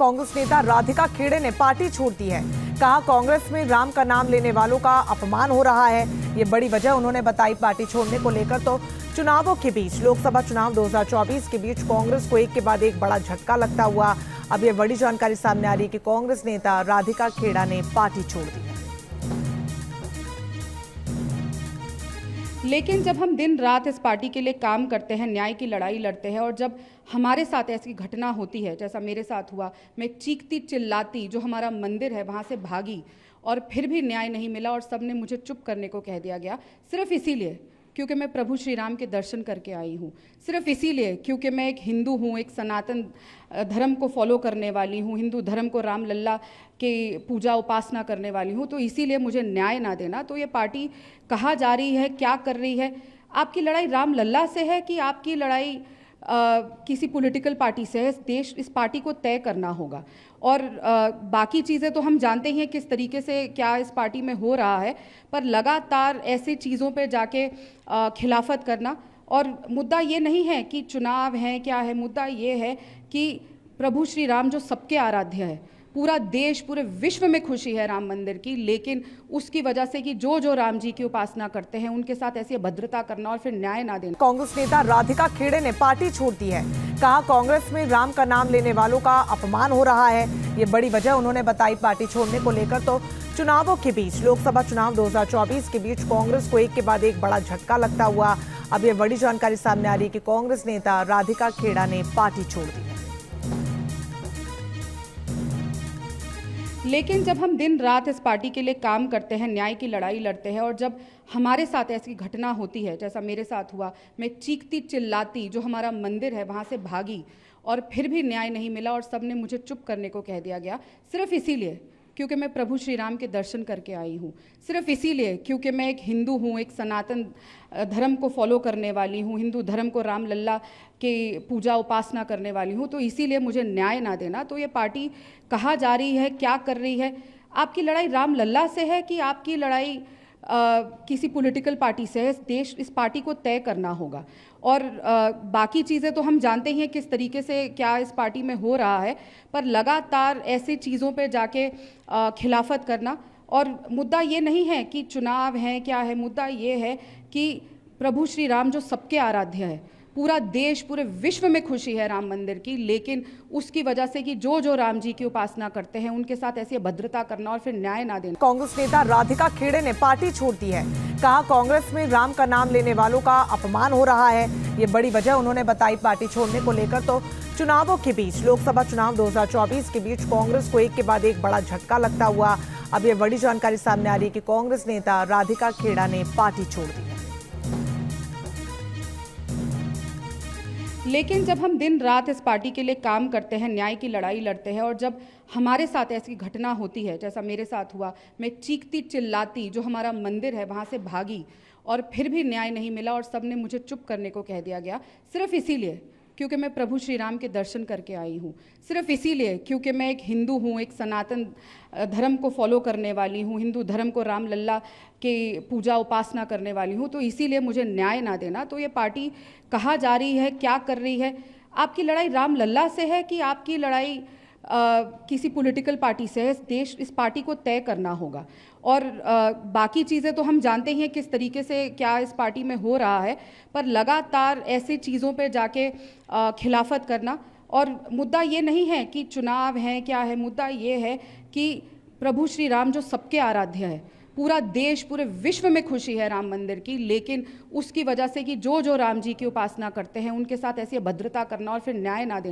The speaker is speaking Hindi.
कांग्रेस नेता राधिका खेड़े ने पार्टी छोड़ दी है। कहा कांग्रेस में राम का नाम लेने वालों का अपमान हो रहा है। ये बड़ी वजह उन्होंने बताई पार्टी छोड़ने को लेकर। तो चुनावों के बीच, लोकसभा चुनाव 2024 के बीच कांग्रेस को एक के बाद एक बड़ा झटका लगता हुआ अब ये बड़ी जानकारी सामने आ रही है कि कांग्रेस नेता राधिका खेड़ा ने पार्टी छोड़ दी है। लेकिन जब हम दिन रात इस पार्टी के लिए काम करते हैं, न्याय की लड़ाई लड़ते हैं, और जब हमारे साथ ऐसी घटना होती है जैसा मेरे साथ हुआ, मैं चीखती चिल्लाती जो हमारा मंदिर है वहाँ से भागी और फिर भी न्याय नहीं मिला और सबने मुझे चुप करने को कह दिया गया, सिर्फ इसीलिए क्योंकि मैं प्रभु श्री राम के दर्शन करके आई हूँ, सिर्फ इसीलिए क्योंकि मैं एक हिंदू हूँ, एक सनातन धर्म को फॉलो करने वाली हूँ, हिंदू धर्म को राम लल्ला के पूजा उपासना करने वाली हूँ, तो इसीलिए मुझे न्याय ना देना। तो ये पार्टी कहाँ जा रही है, क्या कर रही है? आपकी लड़ाई राम लल्ला से है कि आपकी लड़ाई किसी पॉलिटिकल पार्टी से है? इस पार्टी को तय करना होगा। और बाकी चीज़ें तो हम जानते ही हैं किस तरीके से क्या इस पार्टी में हो रहा है, पर लगातार ऐसी चीज़ों पे जाके खिलाफत करना। और मुद्दा ये नहीं है कि चुनाव है क्या है, मुद्दा ये है कि प्रभु श्री राम जो सबके आराध्य है, पूरा देश पूरे विश्व में खुशी है राम मंदिर की, लेकिन उसकी वजह से कि जो राम जी की उपासना करते हैं उनके साथ ऐसी अभद्रता करना और फिर न्याय ना देना। कांग्रेस नेता राधिका खेड़े ने पार्टी छोड़ दी है। कहा कांग्रेस में राम का नाम लेने वालों का अपमान हो रहा है। ये बड़ी वजह उन्होंने बताई पार्टी छोड़ने को लेकर। तो चुनावों के बीच, लोकसभा चुनाव 2024 के बीच कांग्रेस को एक के बाद एक बड़ा झटका लगता हुआ अब ये बड़ी जानकारी सामने आ रही है कि कांग्रेस नेता राधिका खेड़ा ने पार्टी छोड़ दी है। लेकिन जब हम दिन रात इस पार्टी के लिए काम करते हैं, न्याय की लड़ाई लड़ते हैं, और जब हमारे साथ ऐसी घटना होती है जैसा मेरे साथ हुआ, मैं चीखती चिल्लाती जो हमारा मंदिर है वहाँ से भागी और फिर भी न्याय नहीं मिला और सबने मुझे चुप करने को कह दिया गया, सिर्फ इसीलिए क्योंकि मैं प्रभु श्री राम के दर्शन करके आई हूँ, सिर्फ इसीलिए क्योंकि मैं एक हिंदू हूँ, एक सनातन धर्म को फॉलो करने वाली हूँ, हिंदू धर्म को राम लल्ला के पूजा उपासना करने वाली हूँ, तो इसीलिए मुझे न्याय ना देना। तो ये पार्टी कहाँ जा रही है, क्या कर रही है? आपकी लड़ाई राम लल्ला से है कि आपकी लड़ाई किसी पॉलिटिकल पार्टी से है? इस पार्टी को तय करना होगा। और बाकी चीज़ें तो हम जानते ही हैं किस तरीके से क्या इस पार्टी में हो रहा है, पर लगातार ऐसी चीज़ों पे जाके खिलाफत करना। और मुद्दा ये नहीं है कि चुनाव है क्या है, मुद्दा ये है कि प्रभु श्री राम जो सबके आराध्य है, पूरा देश पूरे विश्व में खुशी है राम मंदिर की, लेकिन उसकी वजह से कि जो राम जी की उपासना करते हैं उनके साथ ऐसी अभद्रता करना और फिर न्याय ना देना। कांग्रेस नेता राधिका खेड़े ने पार्टी छोड़ दी है। कहा कांग्रेस में राम का नाम लेने वालों का अपमान हो रहा है। ये बड़ी वजह उन्होंने बताई पार्टी छोड़ने को लेकर। तो चुनावों के बीच, लोकसभा चुनाव 2024 के बीच कांग्रेस को एक के बाद एक बड़ा झटका लगता हुआ अब ये बड़ी जानकारी सामने आ रही है कि कांग्रेस नेता राधिका खेड़ा ने पार्टी छोड़ दी है। लेकिन जब हम दिन रात इस पार्टी के लिए काम करते हैं, न्याय की लड़ाई लड़ते हैं, और जब हमारे साथ ऐसी घटना होती है जैसा मेरे साथ हुआ, मैं चीखती चिल्लाती जो हमारा मंदिर है वहाँ से भागी और फिर भी न्याय नहीं मिला और सबने मुझे चुप करने को कह दिया गया, सिर्फ इसीलिए क्योंकि मैं प्रभु श्री राम के दर्शन करके आई हूँ, सिर्फ इसीलिए क्योंकि मैं एक हिंदू हूँ, एक सनातन धर्म को फॉलो करने वाली हूँ, हिंदू धर्म को राम लल्ला के पूजा उपासना करने वाली हूँ, तो इसीलिए मुझे न्याय ना देना। तो ये पार्टी कहाँ जा रही है, क्या कर रही है? आपकी लड़ाई राम लल्ला से है कि आपकी लड़ाई किसी पॉलिटिकल पार्टी से है? इस पार्टी को तय करना होगा। और बाकी चीज़ें तो हम जानते ही हैं किस तरीके से क्या इस पार्टी में हो रहा है, पर लगातार ऐसी चीज़ों पे जाके खिलाफत करना। और मुद्दा ये नहीं है कि चुनाव है क्या है, मुद्दा ये है कि प्रभु श्री राम जो सबके आराध्य है, पूरा देश पूरे विश्व में खुशी है राम मंदिर की, लेकिन उसकी वजह से कि जो राम जी की उपासना करते हैं उनके साथ ऐसी अभद्रता करना और फिर न्याय ना देना।